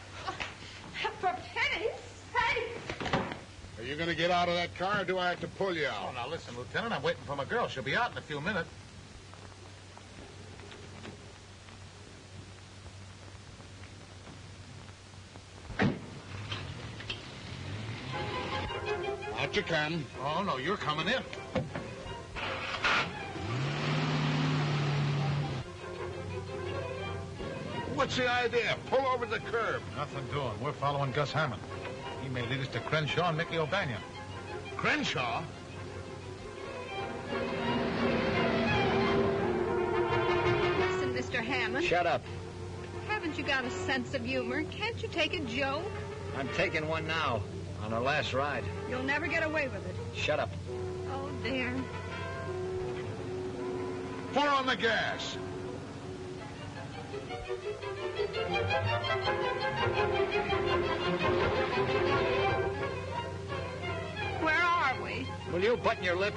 for pity's sake! Are you going to get out of that car, or do I have to pull you out? Oh, now listen, Lieutenant, I'm waiting for my girl. She'll be out in a few minutes. Out you come. Oh, no, you're coming in. What's the idea? Pull over the curb. Nothing doing. We're following Gus Hammond. He may lead us to Crenshaw and Mickey O'Banion. Crenshaw? Listen, Mr. Hammond. Shut up. Haven't you got a sense of humor? Can't you take a joke? I'm taking one now, on our last ride. You'll never get away with it. Shut up. Oh, dear. Pour on the gas. Where are we? Will you button your lip?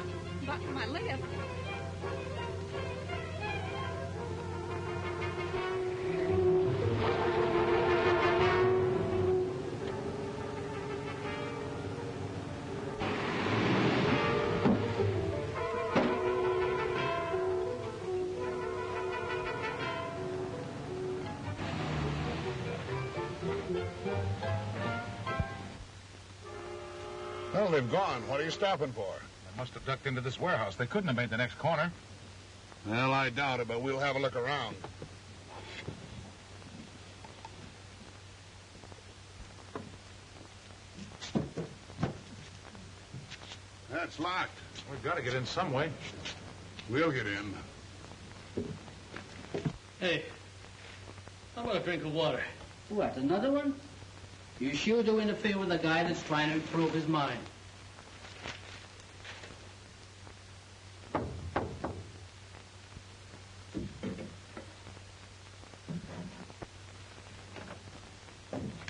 Button my lip. Well, they've gone. What are you stopping for? They must have ducked into this warehouse. They couldn't have made the next corner. Well, I doubt it, but we'll have a look around. That's locked. We've got to get in some way. We'll get in. Hey, how about a drink of water? What, another one? You sure do interfere with a guy that's trying to improve his mind.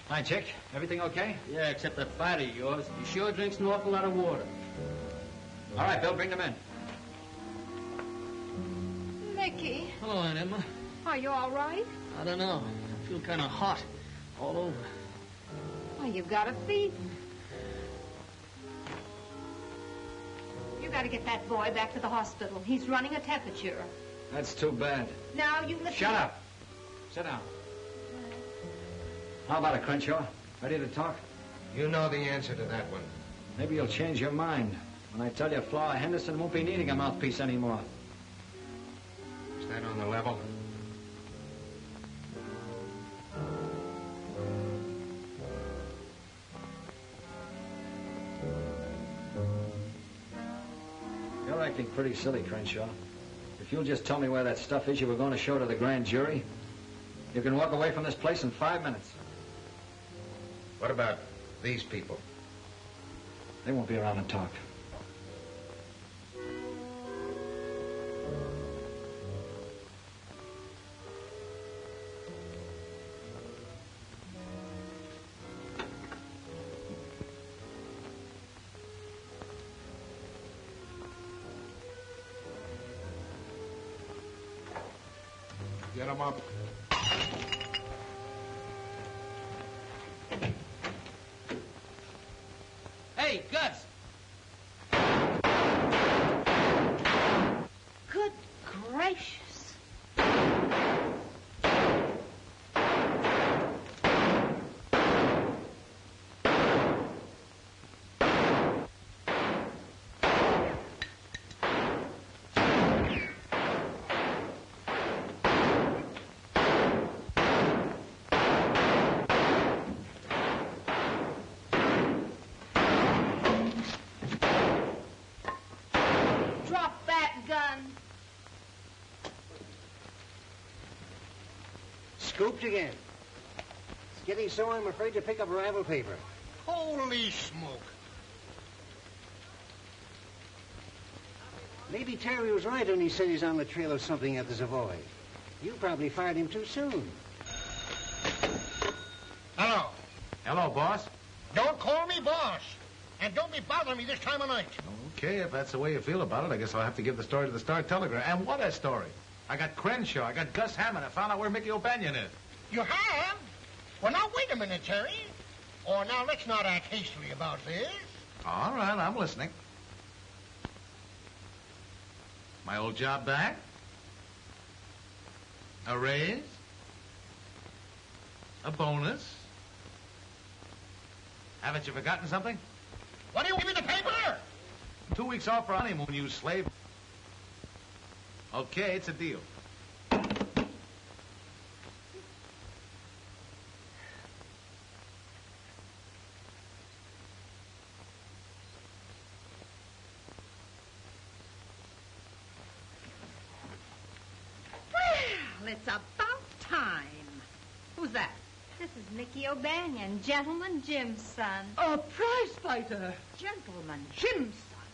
Hi, Chick. Everything okay? Yeah, except that fighter of yours. He sure drinks an awful lot of water. All right, Bill, bring them in. Mickey, Hello, Aunt Emma. are you all right? I don't know. I feel kind of hot all over. Well, you've got a fever. You got to get that boy back to the hospital. He's running a temperature. That's too bad. Now, you listen. Shut up. Sit down. How about it, Crenshaw? Ready to talk? You know the answer to that one. Maybe you'll change your mind when I tell you Flower Henderson won't be needing a mouthpiece anymore. Is that on the level? You're acting pretty silly, Crenshaw. If you'll just tell me where that stuff is you were going to show to the grand jury, you can walk away from this place in 5 minutes. What about these people? They won't be around to talk. Get them up. Hey, Gus! Good gracious. Drop that gun. Scooped again. It's getting so I'm afraid to pick up rival paper. Holy smoke. Maybe Terry was right when he said he's on the trail of something at the Savoy. You probably fired him too soon. Hello. Hello, boss. Don't call me boss. And don't be bothering me this time of night. Okay, if that's the way you feel about it, I guess I'll have to give the story to the Star-Telegram. And what a story. I got Crenshaw, I got Gus Hammond. I found out where Mickey O'Banion is. You have? Well, now, wait a minute, Terry. Or now, let's not act hastily about this. All right, I'm listening. My old job back? A raise? A bonus? Haven't you forgotten something? What do you give me the paper? 2 weeks off for honeymoon, you slave. Okay, it's a deal. Well, it's about time. Who's that? This is Mickey O'Banion, Gentleman Jim's son. A prize fighter. Gentleman Jim's son.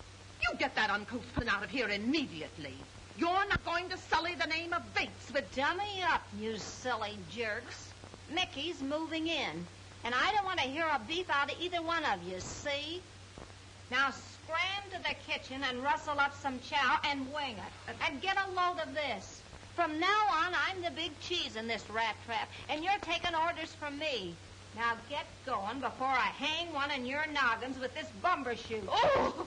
You get that uncouth pin out of here immediately. You're not going to sully the name of Bates with... Dummy up, you silly jerks. Mickey's moving in, and I don't want to hear a beef out of either one of you, see? Now scram to the kitchen and rustle up some chow and wing it. And get a load of this. From now on, I'm the big cheese in this rat trap, and you're taking orders from me. Now get going before I hang one of your noggins with this bumbershoot. Oh!